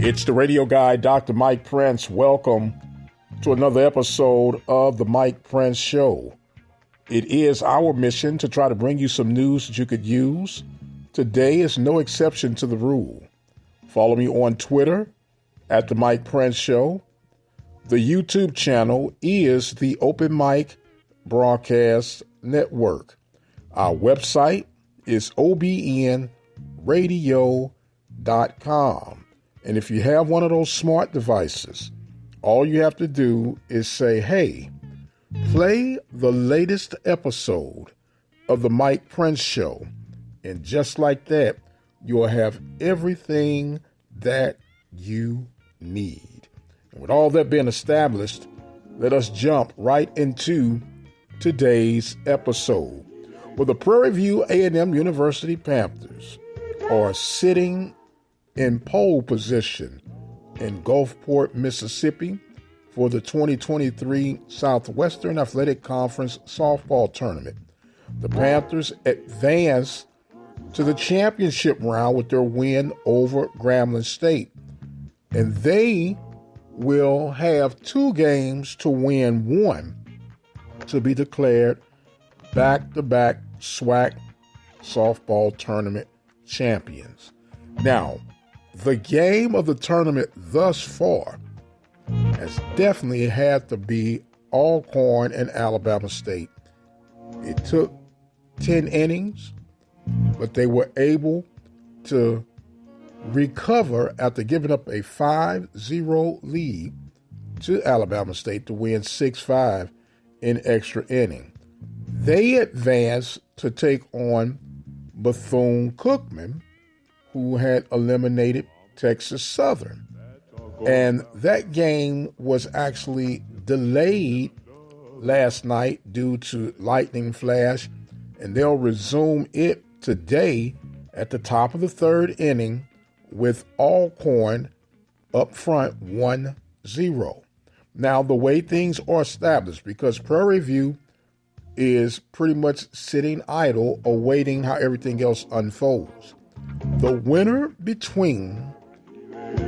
It's the radio guy, Dr. Mike Prince. Welcome to another episode of the Mike Prince Show. It is our mission to try to bring you some news that you could use. Today is no exception to the rule. Follow me on Twitter at the Mike Prince Show. The YouTube channel is the Open Mic Broadcast Network. Our website is obnradio.com. And if you have one of those smart devices, all you have to do is say, hey, play the latest episode of the Mike Prince Show. And just like that, you'll have everything that you need. And with all that being established, let us jump right into today's episode. Well, the Prairie View A&M University Panthers are sitting in pole position in Gulfport, Mississippi for the 2023 Southwestern Athletic Conference softball tournament. The Panthers advanced to the championship round with their win over Grambling State, and they will have 2 games to win one to be declared back-to-back SWAC softball tournament champions. Now, the game of the tournament thus far has definitely had to be Alcorn and Alabama State. It took 10 innings, but they were able to recover after giving up a 5-0 lead to Alabama State to win 6-5 in extra inning. They advanced to take on Bethune-Cookman, who had eliminated Texas Southern. And that game was actually delayed last night due to lightning flash, and they'll resume it today at the top of the 3rd inning with Alcorn up front 1-0. Now, the way things are established, because Prairie View is pretty much sitting idle, awaiting how everything else unfolds. The winner between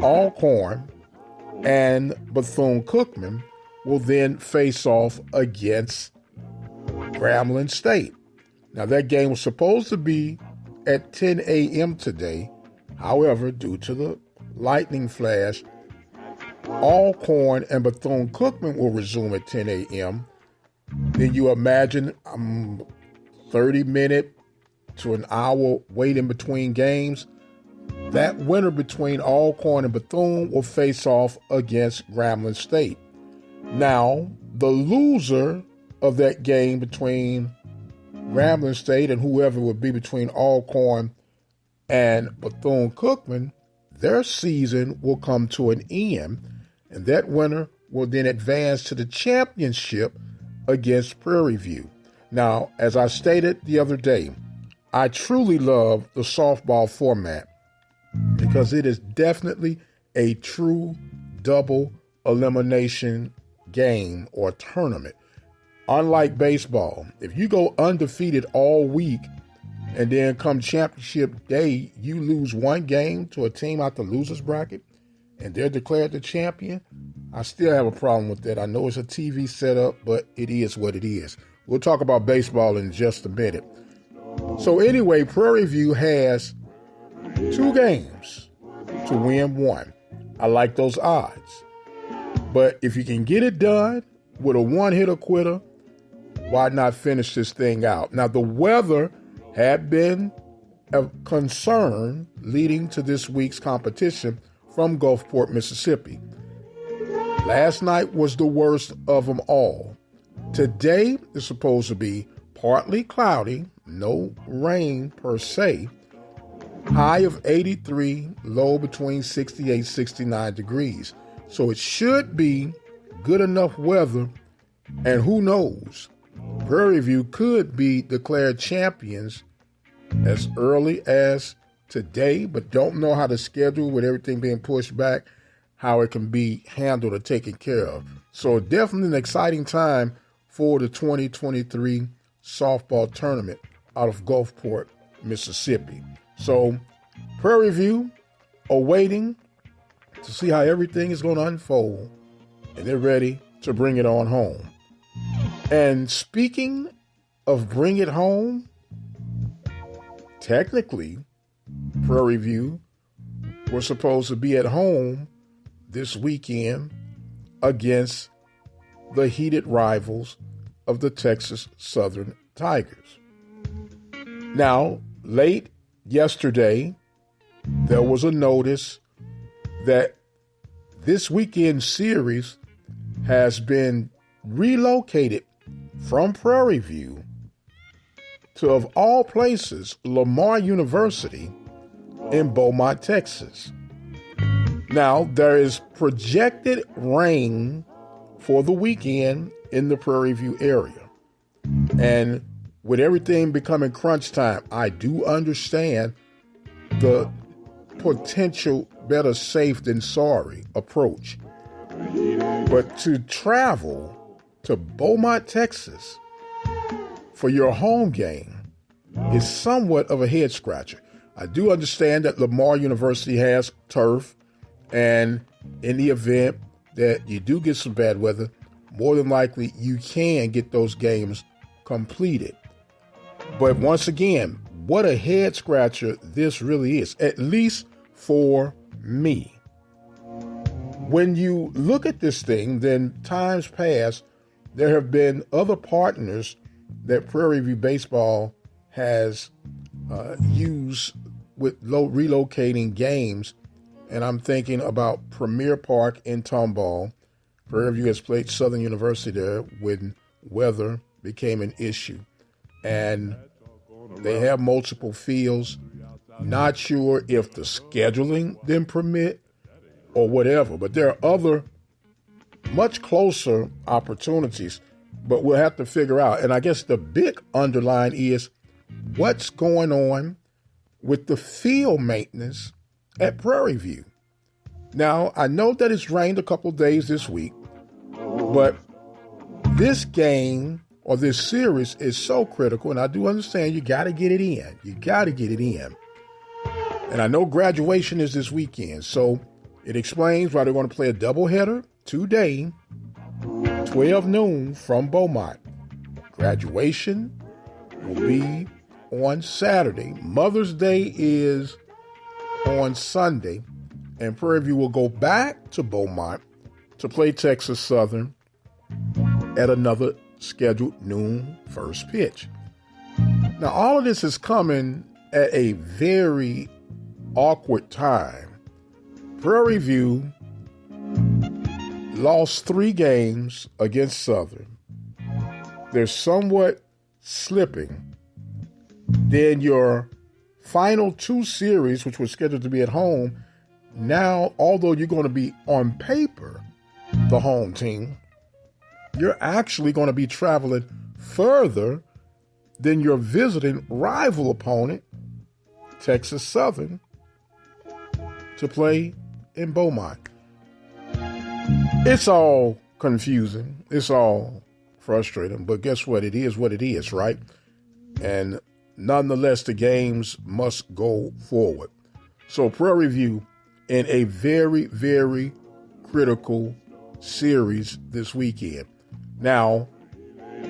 Alcorn and Bethune-Cookman will then face off against Grambling State. Now, that game was supposed to be at 10 a.m. today. However, due to the lightning flash, Alcorn and Bethune-Cookman will resume at 10 a.m. Then you imagine 30-minute to an hour wait in between games. That winner between Alcorn and Bethune will face off against Grambling State. Now, the loser of that game between Grambling State and whoever would be between Alcorn and Bethune-Cookman, their season will come to an end, and that winner will then advance to the championship against Prairie View. Now, as I stated the other day, I truly love the softball format because it is definitely a true double elimination game or tournament. Unlike baseball, if you go undefeated all week and then come championship day, you lose one game to a team out the loser's bracket and they're declared the champion, I still have a problem with that. I know it's a TV setup, but it is what it is. We'll talk about baseball in just a minute. So anyway, Prairie View has 2 games to win one. I like those odds. But if you can get it done with a one-hitter quitter, why not finish this thing out? Now, the weather had been a concern leading to this week's competition from Gulfport, Mississippi. Last night was the worst of them all. Today is supposed to be partly cloudy, no rain per se, high of 83, low between 68, 69 degrees. So it should be good enough weather, and who knows, Prairie View could be declared champions as early as today, but don't know how the schedule with everything being pushed back, how it can be handled or taken care of. So definitely an exciting time for the 2023 softball tournament out of Gulfport, Mississippi. So Prairie View awaiting to see how everything is going to unfold, and they're ready to bring it on home. And speaking of bring it home, technically, Prairie View were supposed to be at home this weekend against the heated rivals of the Texas Southern Tigers. Now, late yesterday, there was a notice that this weekend series has been relocated from Prairie View to, of all places, Lamar University in Beaumont, Texas. Now, there is projected rain for the weekend in the Prairie View area. And with everything becoming crunch time, I do understand the potential better safe than sorry approach. But to travel to Beaumont, Texas for your home game is somewhat of a head scratcher. I do understand that Lamar University has turf, and in the event that you do get some bad weather, more than likely you can get those games completed. But once again, what a head scratcher this really is, at least for me. When you look at this thing, then times past, there have been other partners that Prairie View Baseball has used with relocating games. And I'm thinking about Premier Park in Tomball. Prairie View has played Southern University there when weather became an issue. And they have multiple fields. Not sure if the scheduling didn't permit or whatever, but there are other much closer opportunities, but we'll have to figure out. And I guess the big underline is what's going on with the field maintenance at Prairie View. Now, I know that it's rained a couple days this week, but this game or this series is so critical, and I do understand you got to get it in. You got to get it in. And I know graduation is this weekend, so it explains why they're going to play a doubleheader today, 12 noon from Beaumont. Graduation will be on Saturday. Mother's Day is on Sunday, and Prairie View will go back to Beaumont to play Texas Southern at another scheduled noon first pitch. Now, all of this is coming at a very awkward time. Prairie View lost 3 games against Southern. They're somewhat slipping. Then your final 2 series, which were scheduled to be at home, now, although you're going to be on paper the home team, you're actually going to be traveling further than your visiting rival opponent, Texas Southern, to play in Beaumont. It's all confusing. It's all frustrating. But guess what? It is what it is, right? And nonetheless, the games must go forward. So Prairie View in a very, very critical series this weekend. Now,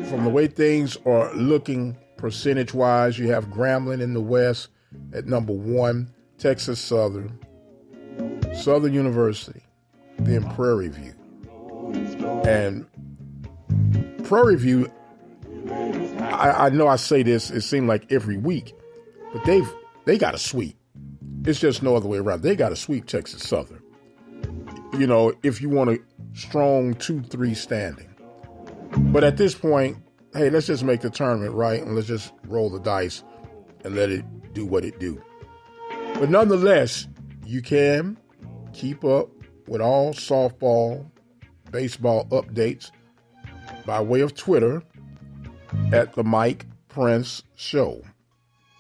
from the way things are looking percentage-wise, you have Grambling in the West at number 1, Texas Southern, Southern University, then Prairie View. And Prairie View, I know I say this, it seems like every week, but they got to sweep. It's just no other way around. They got to sweep Texas Southern. You know, if you want a strong 2-3 standing. But at this point, hey, let's just make the tournament right, and let's just roll the dice and let it do what it do. But nonetheless, you can keep up with all softball, baseball updates by way of Twitter at the Mike Prince Show.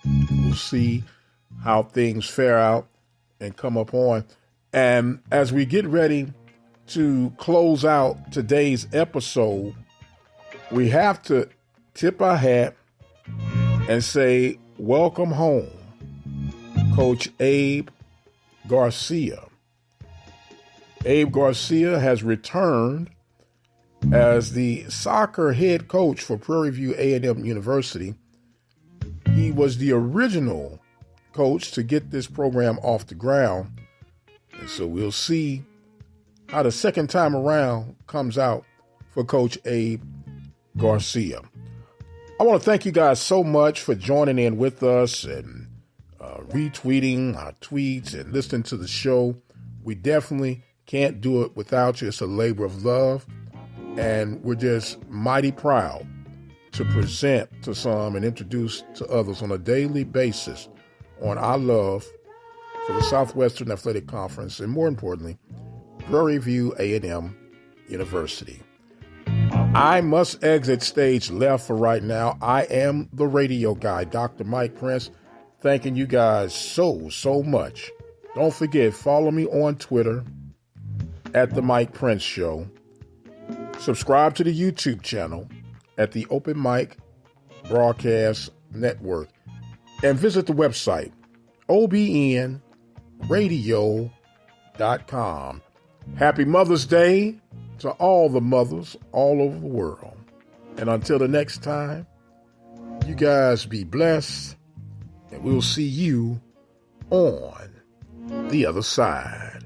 We'll see how things fare out and come up on. And as we get ready to close out today's episode, we have to tip our hat and say, welcome home, Coach Abe Garcia. Abe Garcia has returned as the soccer head coach for Prairie View A&M University. He was the original coach to get this program off the ground. And so we'll see how the second time around comes out for Coach Abe Garcia. I want to thank you guys so much for joining in with us and retweeting our tweets and listening to the show. We definitely can't do it without you. It's a labor of love. And we're just mighty proud to present to some and introduce to others on a daily basis on our love for the Southwestern Athletic Conference and, more importantly, Prairie View A&M University. I must exit stage left for right now. I am the radio guy, Dr. Mike Prince, thanking you guys so much. Don't forget, follow me on Twitter at The Mike Prince Show. Subscribe to the YouTube channel at the Open Mic Broadcast Network. And visit the website, obnradio.com. Happy Mother's Day to all the mothers all over the world. And until the next time, you guys be blessed, and we'll see you on the other side.